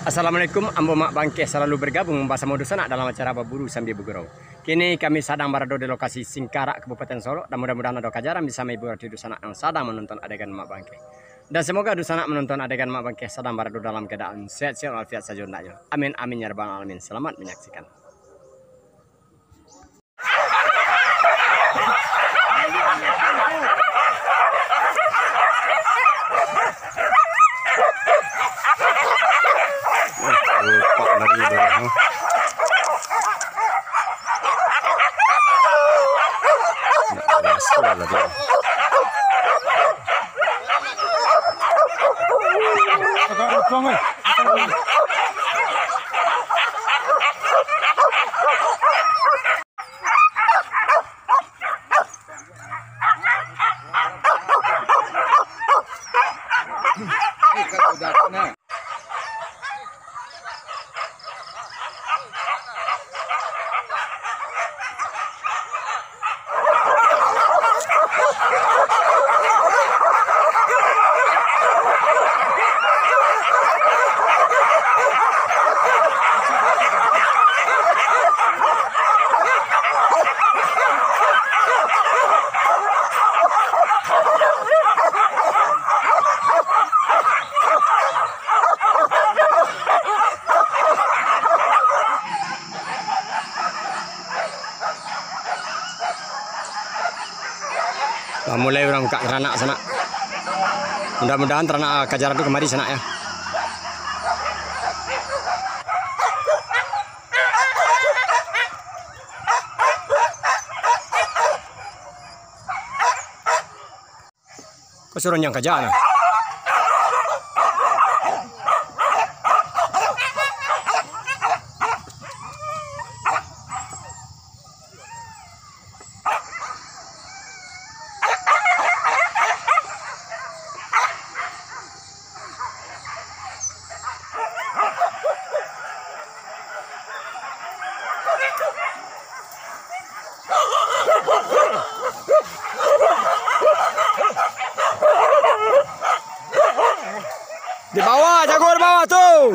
Assalamualaikum, ambo mak bangke selalu bergabung membahas modus anak dalam acara berburu sambil bergurau. Kini kami sedang berada di lokasi Singkarak, Kabupaten Solo, dan mudah-mudahan ada kajaran bisa menghibur hati dusanak yang sedang menonton adegan mak bangke. Dan semoga dusanak menonton adegan mak bangke sedang berada dalam keadaan sehat-sehat walafiat saja hendaknya. Amin amin ya rabbal alamin. Selamat menyaksikan. Mulai orang buka teranak sana. Mudah-mudahan teranak kajaran itu kemari sana ya. Kau suruh yang kajaran. Di bawah, jago di bawah tuh.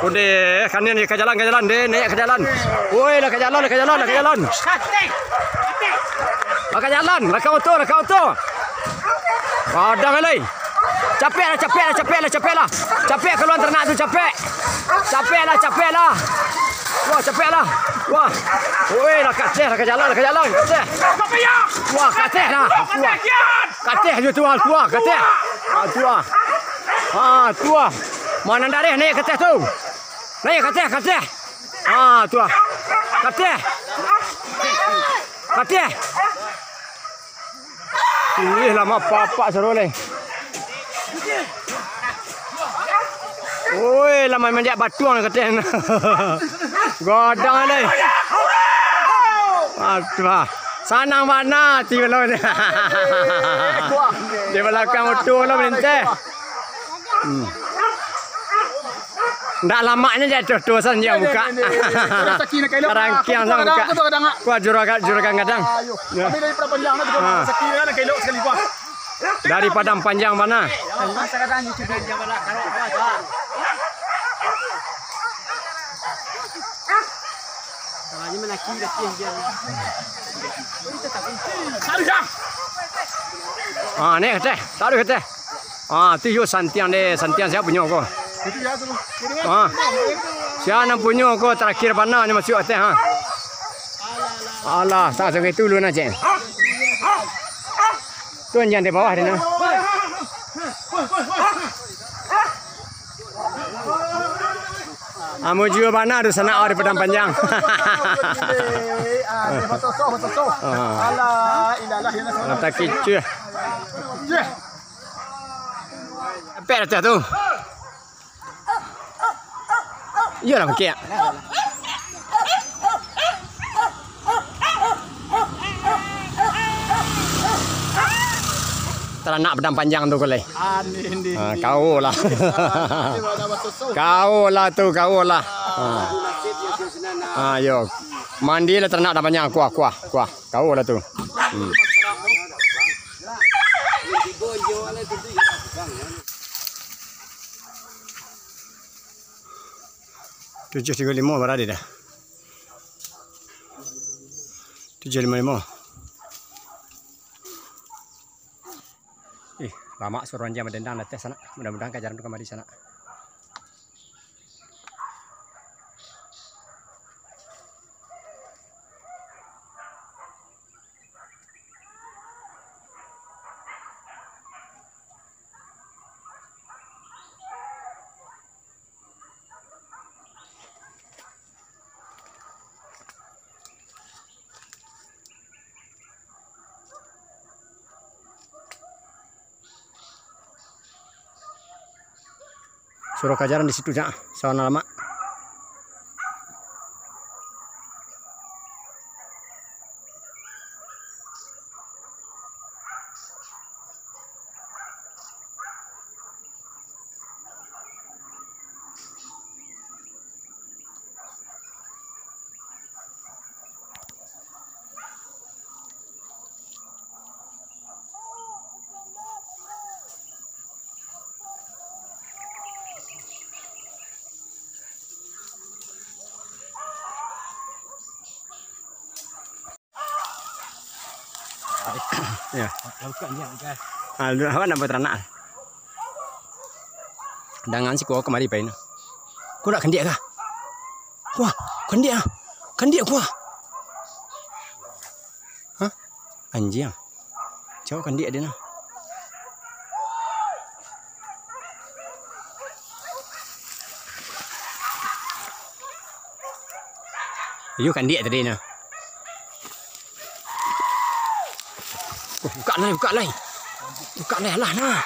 Udah, kan ini ke jalan deh, naik ke jalan. Woi, lah ke jalan. Ke jalan, lah kau tu. Ada melai. Capek lah. Capek keluar ternak tu capek. Capek lah. Wah. Woi, lah kateh lah ke jalan. Kateh. Wah, kateh lah. Kateh je tuan tua, kateh. Tua. Mana dareh naik kateh tu. Naik kateh. Tua. Kateh. Ih, lama papa seroleh. Oi, lama menjak batuang katanya. Godang ada. Aduh. Sanang mana ti belon. Di belakang motor lah menente. Ndak lamanya jatuh saja buka. Rangkiang sang buka. Kuat juragan kadang. Kami dari panjang nak rezeki kan kilo sekali kuah. Dari Padang Panjang mana? Ni kateh, taruh kateh. Tu yo santiang saya punya kau. Siapa punya kau terakhir mana ni masuk kateh ha. Alah, tak sampai tu lu nak ceng. Tuan jangan di bawah dia. Amo juga mana ada sana di Padang Panjang. Alah, ilalah ya. Tak kicu. Apa dah tu? Iyalah pakai. teranak pedang panjang tu koleh. Ini. Kau lah. Kau lah tu, kau lah. Ayo. Mandi lah teranak dah panjang. Kuah. Kau lah tu. Tujuh 35 berada dah. 755. Lama suruh jam dendang nanti sana. Mudah-mudahan kajaran tu kembali sana. Suruh kajaran di situ jangan sawana lama. Ya. Apa nak beranak? Dangan si kuah kemari pain. Kau nak kandiak kah? Wah, kandiak. Kandiak kuah. Hah? Anjing. Coba kandiak dia nah. Yuk kandiak tadi nah. Buka lah lah nah.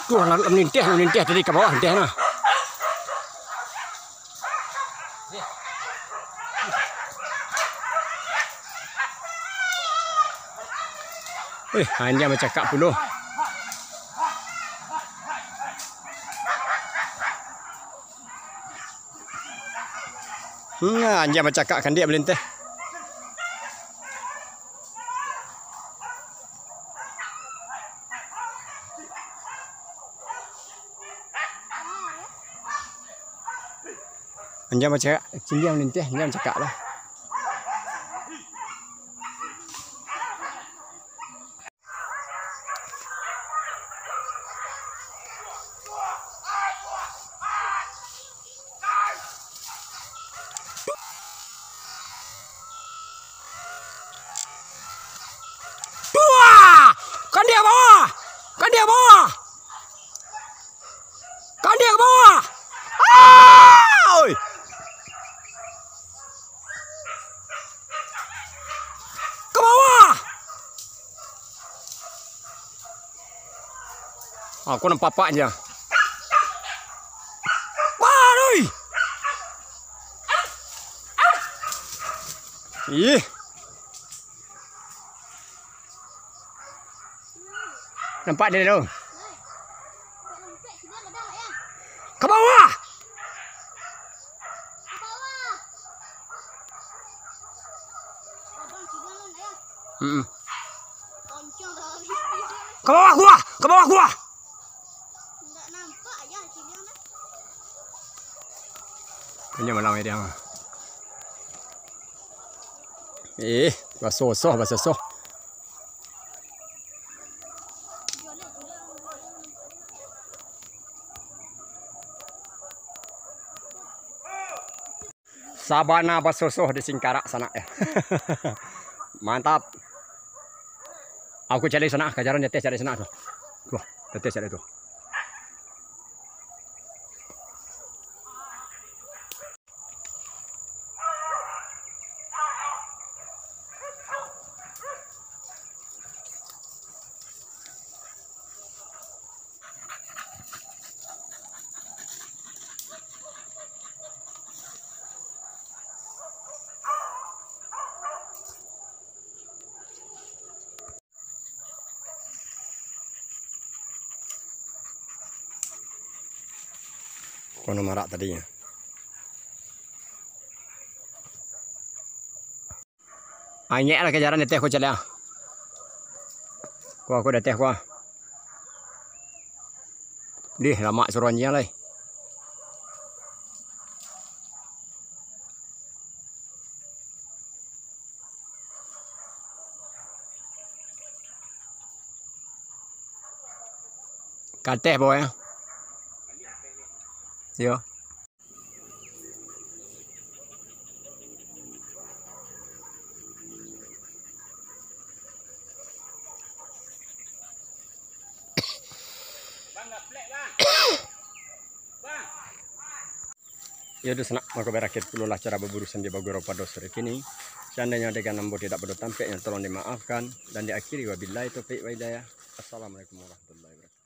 Tuh menintih tadi ke bawah nintih nah. Hanya bercakap dulu. Anjing bercakap kan dia melinteh. Anjing bercakap, dia melinteh, dia bercakap lah. Kan dia ke bawah. Oi. Ke bawah. Aku nampak papaknya. Wah, ih. Nampak dia tu. Ke bawah. Ke bawah gua, ke bawah gua. Enggak nampak ya ciliang dah. Punya malam dia. Basoh. Sabana basosoh di Singkarak sana ya. Mantap. Aku cari sana, kajaran nyetes cari sana tuh. Tuh, nyetes cari tuh. Kono marak tadinya. Anyek lah kejaran teh ko cala. Ko aku dah teh ko. Dih lama suruhnya lah. Kateh boy. Yo. Ya udah senak maka berakhir puluh lah cara berburu sandi bagoro pada sore kini. Seandainya adegan nambo tidak perlu tampil yang tolong dimaafkan dan diakhiri wabillahi taufiq wa hidayah. Assalamualaikum warahmatullahi wabarakatuh.